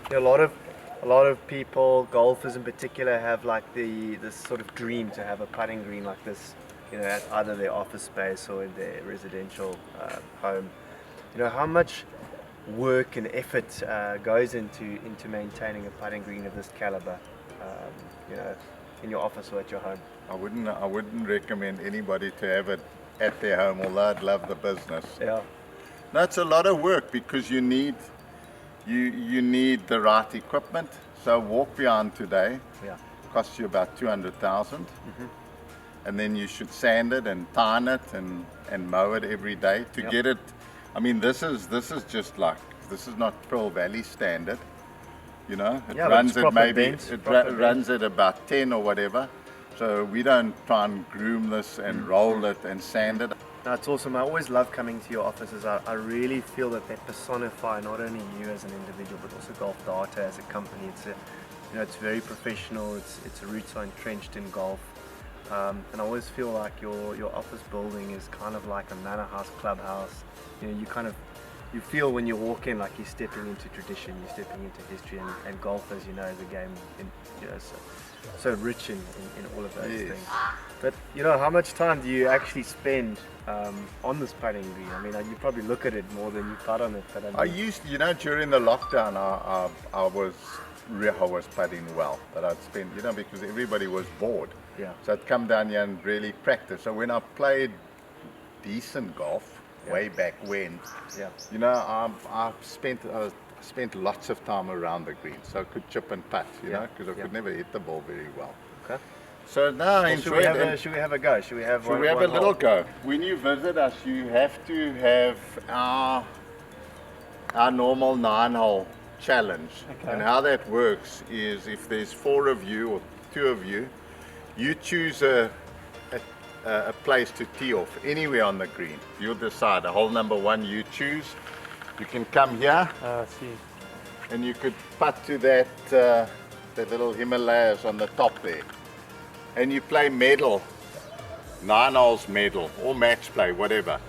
You know, a lot of people, golfers in particular, have like this sort of dream to have a putting green like this, you know, at either their office space or in their residential home. You know, how much work and effort goes into maintaining a putting green of this caliber, you know, in your office or at your home. I wouldn't recommend anybody to have it at their home, although I'd love the business. Yeah. No, it's a lot of work because you need the right equipment. So walk behind today Yeah. costs you about 200,000, and then you should sand it and tine it and mow it every day to Yep. get it. I mean, this is just like, this is not Pearl Valley standard, you know. It Yeah, but runs it's at proper maybe bent, it proper bent. runs at about 10 or whatever. So we don't try and groom this and roll it and sand it. No, it's awesome. I always love coming to your offices. I really feel that they personify not only you as an individual, but also Golf Data as a company. It's very professional. Its roots are entrenched in golf, and I always feel like your office building is kind of like a manor house, clubhouse. You know, you feel when you walk in like you're stepping into tradition, you're stepping into history, and golf, as you know, is a game so rich in all of those Yes. things. But you know, how much time do you actually spend on this putting green? I mean, you probably look at it more than you putt on it. But I mean, During the lockdown, I was putting well, but I'd spend, because everybody was bored. Yeah. So I'd come down here and really practice. So when I played decent golf, way back when, yeah, I spent lots of time around the green, so I could chip and putt, because I could never hit the ball very well. okay. So now I Well, enjoy it. should we have a go? Should we have Should one? we have one a little hole? go? When you visit us, you have to have our normal 9-hole challenge. Okay. And how that works is, if there's 4 of you or 2 of you, you choose a place to tee off anywhere on the green. You'll decide. A hole number 1 you choose. You can come here, I see. and you could putt to that little Himalayas on the top there. And you play medal, 9 holes medal, or match play, whatever.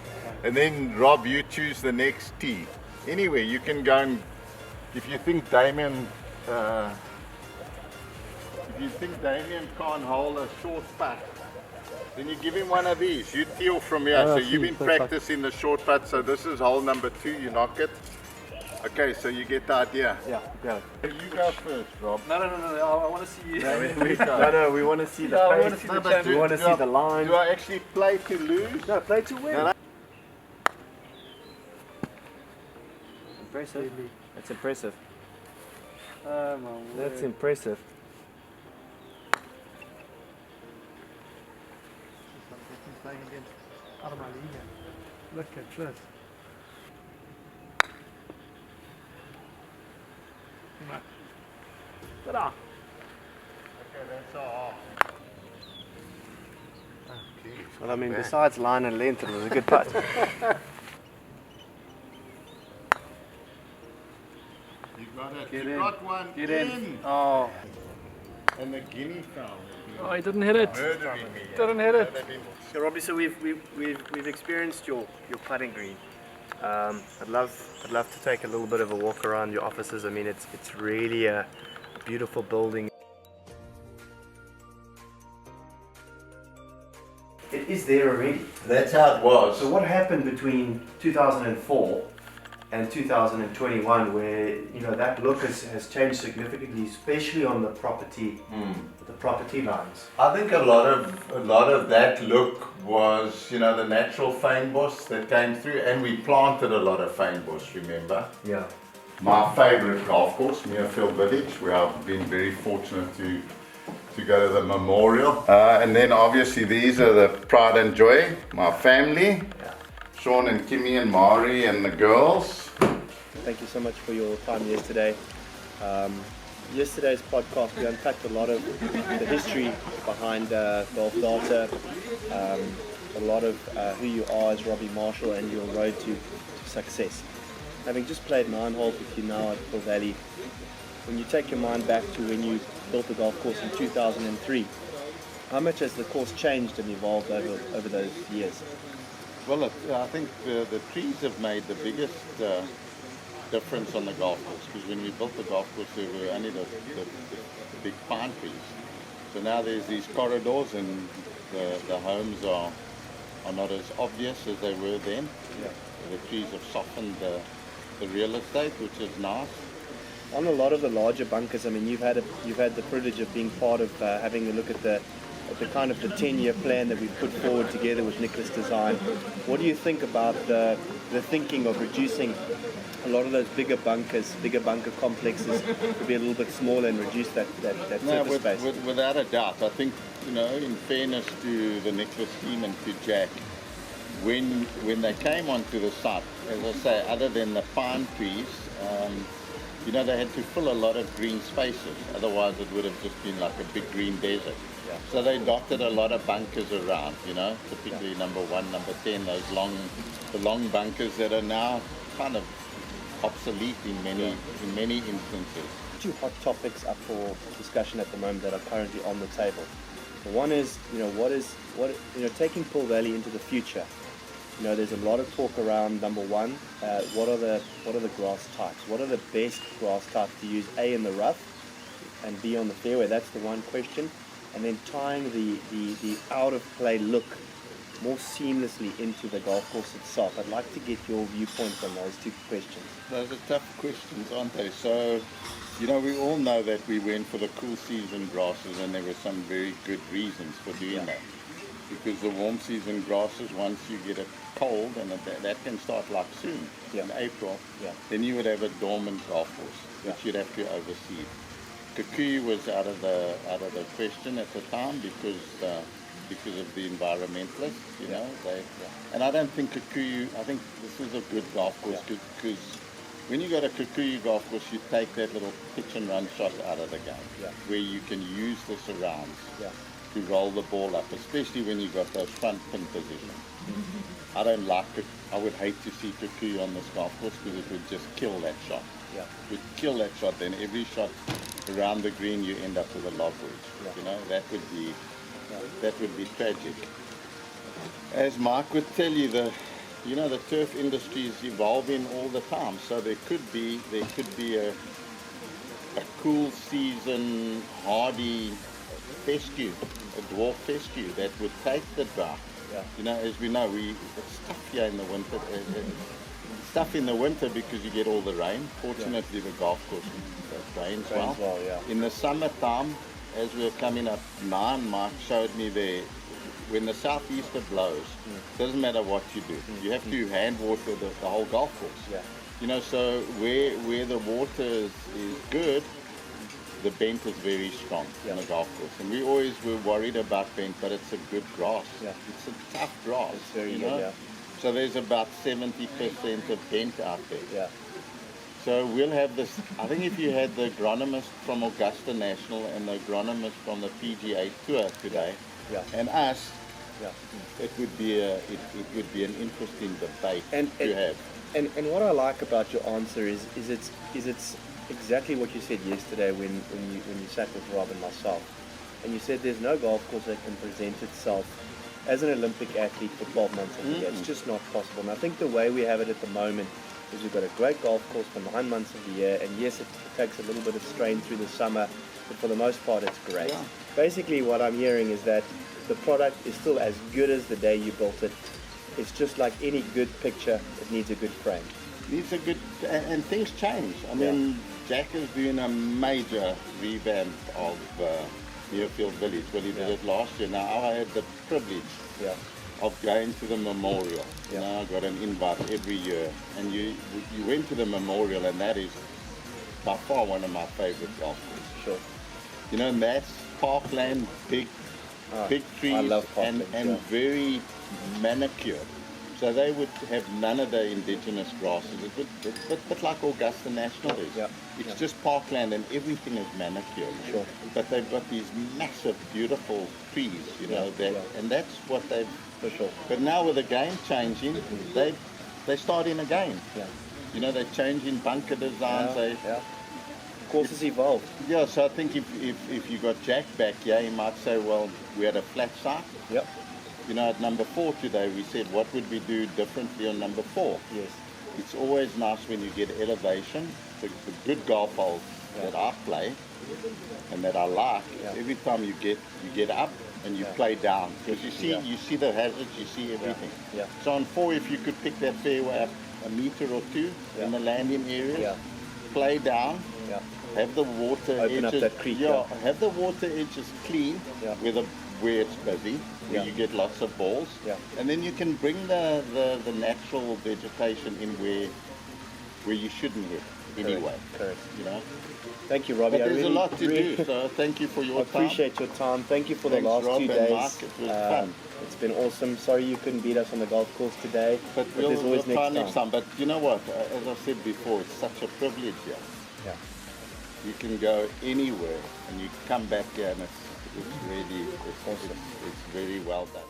And then Rob, you choose the next tee. Anyway, you can go and, if you think Damian can't hold a short putt, then you give him one of these. You tee off from here. So you've been practicing the short putt. So this is hole number 2. You knock it. Okay, so you get the idea. Yeah, go. You go first, Rob. No, I want to see you. No, we want to see the No, I pace. wanna see the We champion. want to see the line. Do I actually play to lose? No, play to win. No. Impressive. That's impressive. Oh, my That's word. impressive. He's playing against Arnold. Look at this. Ta-da. Okay, that's all. Well, I mean, besides line and length, it was a good putt. You got it. Get you in. got one Get in. Oh. And the guinea fowl. Oh, he didn't hit it. Murdering me. Didn't hit it. So, Robbie, so we've experienced your putting green. I'd love to take a little bit of a walk around your offices. I mean, it's really a beautiful building. It is there already. That's how it was. So what happened between 2004 and 2021, where that look has changed significantly, especially on the property lines? I think a lot of that look was, the natural fynbos that came through, and we planted a lot of fynbos, remember? Yeah. My favorite golf course, Muirfield Village, where I've been very fortunate to go to the memorial. And then obviously these are the pride and joy, my family, Yeah. Sean and Kimmy and Mari and the girls. Thank you so much for your time yesterday. Yesterday's podcast, we unpacked a lot of the history behind Golf Data, a lot of who you are as Robbie Marshall and your road to success. Having just played 9 holes with you now at Pearl Valley, when you take your mind back to when you built the golf course in 2003, how much has the course changed and evolved over those years? Well, I think the trees have made the biggest difference on the golf course, because when we built the golf course there were only the big pine trees. So now there's these corridors, and the homes are not as obvious as they were then. Yeah. The trees have softened the real estate, which is nice. On a lot of the larger bunkers, I mean, you've had the privilege of being part of having a look at the kind of the 10-year plan that we've put forward together with Nicklaus Design. What do you think about the thinking of reducing a lot of those bigger bunker complexes to be a little bit smaller and reduce that surface space? Without a doubt. I think, in fairness to the Nicklaus team and to Jack, when they came onto the site, as I say, other than the pine trees, they had to fill a lot of green spaces. Otherwise, it would have just been like a big green desert. Yeah. So they dotted a lot of bunkers around, typically number 1, number 10, the long bunkers that are now kind of obsolete in many instances. 2 hot topics up for discussion at the moment that are currently on the table. The one is, taking Pearl Valley into the future. There's a lot of talk around, number one, what are the grass types? What are the best grass types to use, A, in the rough, and B, on the fairway? That's the one question. And then tying the out-of-play look more seamlessly into the golf course itself. I'd like to get your viewpoints on those 2 questions. Those are tough questions, aren't they? So, we all know that we went for the cool season grasses, and there were some very good reasons for doing that. Because the warm season grasses, once you get it cold, and that can start like soon, in April, then you would have a dormant golf course, which you'd have to overseed. Kikuyu was out of the question at the time because of the environmentalists, and I don't think Kikuyu, I think this is a good golf course, because when you got a Kikuyu golf course, you take that little pitch and run shot out of the game, where you can use the surrounds to roll the ball up, especially when you got those front pin positions. I don't like it. I would hate to see Kikuyu on this golf course, because it would just kill that shot. It would kill that shot. Then every shot around the green, you end up with a lob wedge. That would be tragic. As Mark would tell you, the turf industry is evolving all the time. So there could be a cool season hardy fescue, a dwarf fescue that would take the drought. As we know, it's tough here in the winter. It's tough in the winter because you get all the rain. Fortunately, the golf course rains well. In the summertime, as we were coming up 9, Mark showed me there, when the southeaster blows, doesn't matter what you do. You have to hand water the whole golf course. So where the water is good, the bent is very strong in the golf course. And we always were worried about bent, but it's a good grass. It's a tough grass. It's very good, So there's about 70% of bent out there. So we'll have this, I think if you had the agronomist from Augusta National and the agronomist from the PGA Tour today, and us, it would be an interesting debate to have. And what I like about your answer is it's exactly what you said yesterday when you sat with Rob and myself, and you said there's no golf course that can present itself as an Olympic athlete for 12 months of the year. It's just not possible. And I think the way we have it at the moment is we've got a great golf course for 9 months of the year, and yes, it takes a little bit of strain through the summer, but for the most part it's great. Basically what I'm hearing is that the product is still as good as the day you built it. It's just like any good picture, it needs a good frame. Needs a good, and things change. I mean, Jack is doing a major revamp of Muirfield Village. Well, he did it last year. Now I had the privilege of going to the memorial. I got an invite every year, and you went to the memorial, and that is by far one of my favorite golf courses. And that's parkland, big trees, I love parkland, and very manicured. So they would have none of the indigenous grasses. But like Augusta National is. It's just parkland, and everything is manicured. But they've got these massive, beautiful trees, and that's what they've... But now with the game changing, they're starting again. They're changing bunker designs. Courses evolve. So I think if you got Jack back here, he might say, well, we had a flat site. At number 4 today, we said, what would we do differently on number 4? It's always nice when you get elevation. The good golf holes that I play and that I like, every time you get up and you play down, because you see the hazards, you see everything. So on 4, if you could pick that fairway up a meter or two in the landing areas, play down, have the water Open up edges, that creek, have the water edges clean where it's busy, where you get lots of balls, and then you can bring the natural vegetation in where you shouldn't hit anyway. Correct. You know. Thank you, Robbie. But there's a lot to do, so thank you for your time. I appreciate your time. Thank you for the last Rob 2 and days. Mark. It was fun. It's been awesome. Sorry you couldn't beat us on the golf course today, But there's always we'll try next next time. But you know what? As I said before, it's such a privilege here. Yeah. You can go anywhere and you come back here and it's really, it's very well done.